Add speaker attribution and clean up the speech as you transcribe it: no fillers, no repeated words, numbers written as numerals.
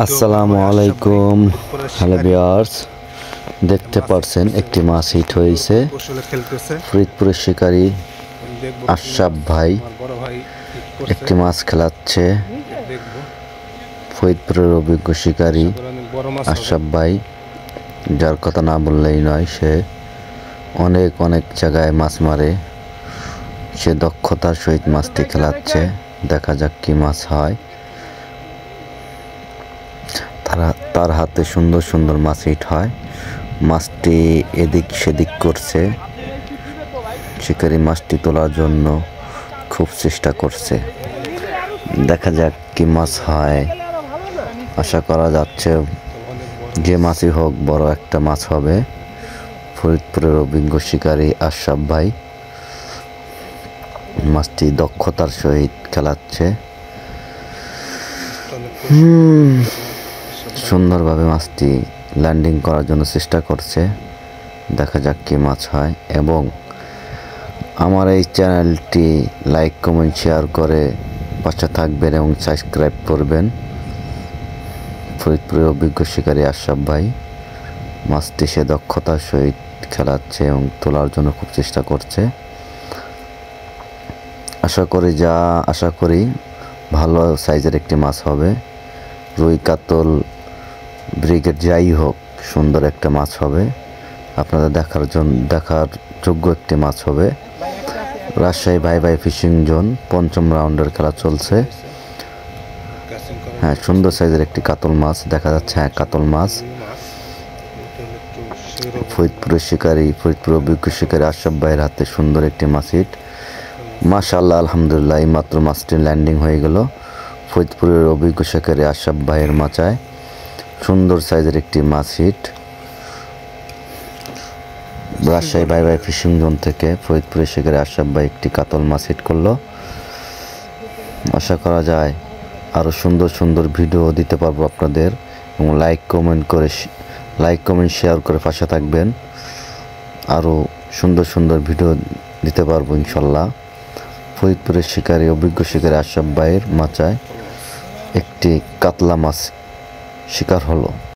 Speaker 1: আসসালামু আলাইকুম। Hello viewers, দেখতে পারছেন একটি মাছ হিট হয়েছে। ফরিদপুরের শিকারী আশরাফ ভাই একটি মাছ খেলাচ্ছে। ফরিদপুরের অভিজ্ঞ শিকারী আশরাফ ভাই, যার কথা না বললেই নয়, সে অনেক অনেক জায়গায় মাছ মারে। সে দক্ষতার সহিত মাছটি খেলাচ্ছে। দেখা যাক কি মাছ হয়। তার হাতে সুন্দর সুন্দর মাছ হিট হয়। মাছটি এদিক সেদিক করছে। শিকারি মাছটি তোলার জন্য খুব চেষ্টা করছে। দেখা যাক কি মাছ হয়। আশা করা যাচ্ছে যে মাছই হোক বড় একটা মাছ হবে। ফরিদপুরের অভিজ্ঞ শিকারী আশরাফ ভাই মাছটি দক্ষতার সহিত খেলাচ্ছে। সুন্দরভাবে মাছটি ল্যান্ডিং করার জন্য চেষ্টা করছে। দেখা যাক কি মাছ হয়। এবং আমার এই চ্যানেলটি লাইক কমেন্ট শেয়ার করে পাশে থাকবেন এবং সাবস্ক্রাইব করবেন। ফরিদপুরের অভিজ্ঞ শিকারী আশরাফ ভাই মাছটি সে দক্ষতার সহিত খেলাচ্ছে এবং তোলার জন্য খুব চেষ্টা করছে। আশা করি ভালো সাইজের একটি মাছ হবে। রুই, কাতল, ব্রিগেড যাই হোক, সুন্দর একটা মাছ হবে। আপনাদের দেখার যোগ্য একটি মাছ হবে। রাজশাহী ভাই ভাই ফিশিং জোন ৫ম রাউন্ডের খেলা চলছে। হ্যাঁ, সুন্দর সাইজের একটি কাতল মাছ দেখা যাচ্ছে। হ্যাঁ, কাতল মাছ। ফরিদপুরের অভিজ্ঞ শিকারী আশরাফ ভাইয়ের হাতে সুন্দর একটি মাছ হিট। মাশাআল্লাহ, আলহামদুলিল্লাহ, এই মাত্র মাছটি ল্যান্ডিং হয়ে গেল ফরিদপুরের অভিজ্ঞ শিকারী আশরাফ ভাইয়ের মাচায়। সুন্দর সাইজের একটি মাছ হিট। রাজশাহী ভাই ভাই ফিশিং জোন থেকে ফরিদপুরের শিকারী আশরাফ ভাই একটি কাতল মাছ হিট করলো। আশা করা যায় আরও সুন্দর সুন্দর ভিডিও দিতে পারবো আপনাদের। এবং লাইক কমেন্ট শেয়ার করে পাশে থাকবেন। আরও সুন্দর সুন্দর ভিডিও দিতে পারবো ইনশাল্লাহ। ফরিদপুরের অভিজ্ঞ শিকারী আশরাফ ভাইয়ের মাচায় একটি কাতলা মাছ শিকার হলো।